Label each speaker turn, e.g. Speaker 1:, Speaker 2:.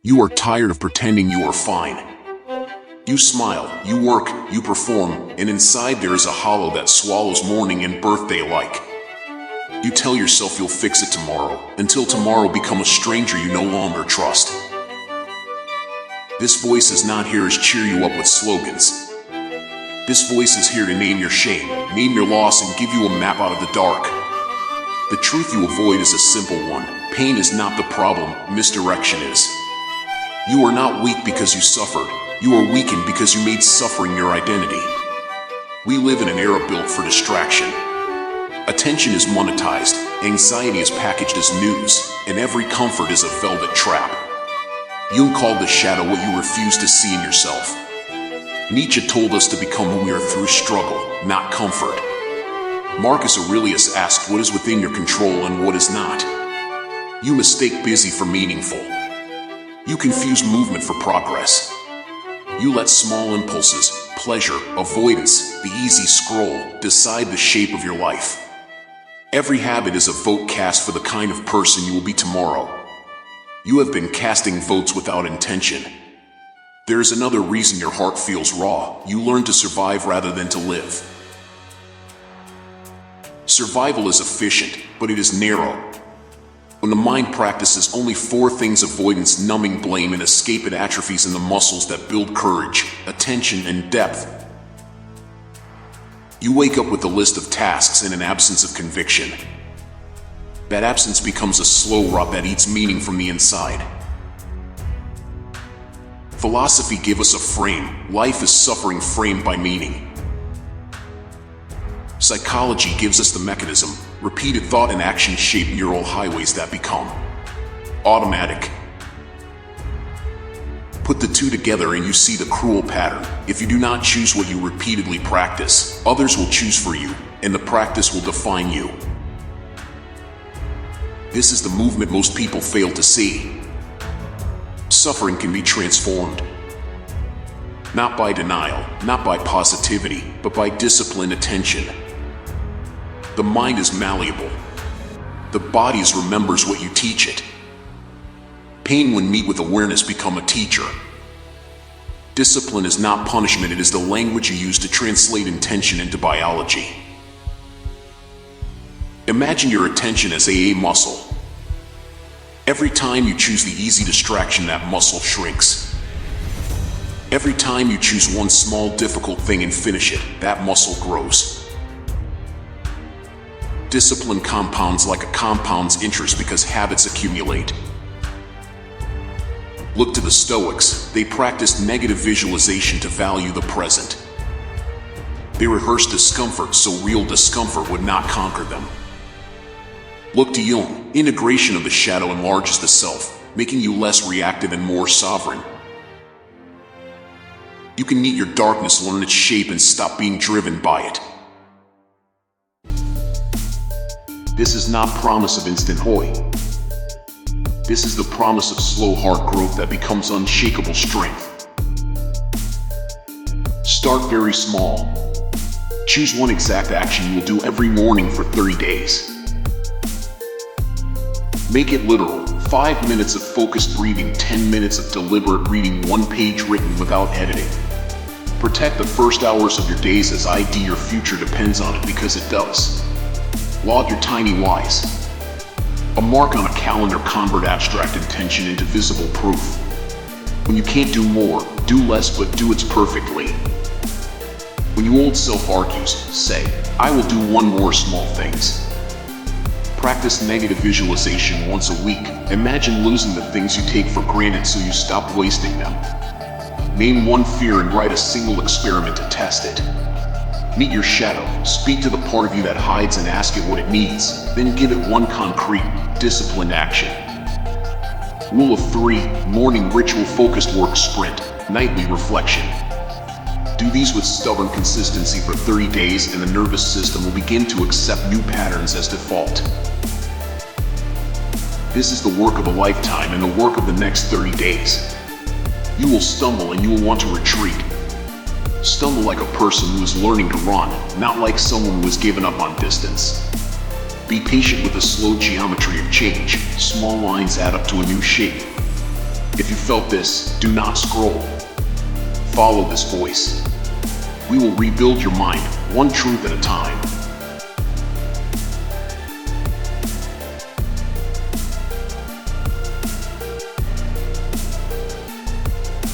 Speaker 1: You are tired of pretending you are fine. You smile, you work, you perform, and inside there is a hollow that swallows morning and birthday alike. You tell yourself you'll fix it tomorrow, until tomorrow becomes a stranger you no longer trust. This voice is not here to cheer you up with slogans. This voice is here to name your shame, name your loss, and give you a map out of the dark. The truth you avoid is a simple one. Pain is not the problem, misdirection is. You are not weak because you suffered. You are weakened because you made suffering your identity. We live in an era built for distraction. Attention is monetized, anxiety is packaged as news, and every comfort is a velvet trap. Jung called the shadow what you refuse to see in yourself. Nietzsche told us to become who we are through struggle, not comfort. Marcus Aurelius asked what is within your control and what is not. You mistake busy for meaningful. You confuse movement for progress. You let small impulses, pleasure, avoidance, the easy scroll, decide the shape of your life. Every habit is a vote cast for the kind of person you will be tomorrow. You have been casting votes without intention. There is another reason your heart feels raw. You learn to survive rather than to live. Survival is efficient, but it is narrow. When the mind practices only four things: avoidance, numbing, blame, and escape, it atrophies in the muscles that build courage, attention, and depth. You wake up with a list of tasks and an absence of conviction. That absence becomes a slow rot that eats meaning from the inside. Philosophy gives us a frame. Life is suffering framed by meaning. Psychology gives us the mechanism. Repeated thought and action shape neural highways that become automatic. Put the two together and you see the cruel pattern. If you do not choose what you repeatedly practice, others will choose for you, and the practice will define you. This is the movement most people fail to see. Suffering can be transformed. Not by denial, not by positivity, but by disciplined attention. The mind is malleable. The body remembers what you teach it. Pain, when meet with awareness, become a teacher. Discipline is not punishment, it is the language you use to translate intention into biology. Imagine your attention as a muscle. Every time you choose the easy distraction, that muscle shrinks. Every time you choose one small difficult thing and finish it, that muscle grows. Discipline compounds like a compound's interest because habits accumulate. Look to the Stoics. They practiced negative visualization to value the present. They rehearsed discomfort so real discomfort would not conquer them. Look to Jung. Integration of the shadow enlarges the self, making you less reactive and more sovereign. You can meet your darkness, learn its shape, and stop being driven by it. This is not promise of instant joy. This is the promise of slow heart growth that becomes unshakable strength. Start very small. Choose one exact action you will do every morning for 30 days. Make it literal. 5 minutes of focused breathing, 10 minutes of deliberate reading, 1 page written without editing. Protect the first hours of your days as ID your future depends on it, because it does. Log your tiny whys. A mark on a calendar, convert abstract intention into visible proof. When you can't do more, do less, but do it perfectly. When your old self argues, say, I will do one more small things. Practice negative visualization once a week. Imagine losing the things you take for granted so you stop wasting them. Name one fear and write a single experiment to test it. Meet your shadow. Speak to the part of you that hides and ask it what it needs. Then give it one concrete, disciplined action. Rule of 3, morning ritual, focused work sprint, nightly reflection. Do these with stubborn consistency for 30 days and the nervous system will begin to accept new patterns as default. This is the work of a lifetime and the work of the next 30 days. You will stumble and you will want to retreat. Stumble like a person who is learning to run, not like someone who has given up on distance. Be patient with the slow geometry of change. Small lines add up to a new shape. If you felt this, do not scroll. Follow this voice. We will rebuild your mind, one truth at a time.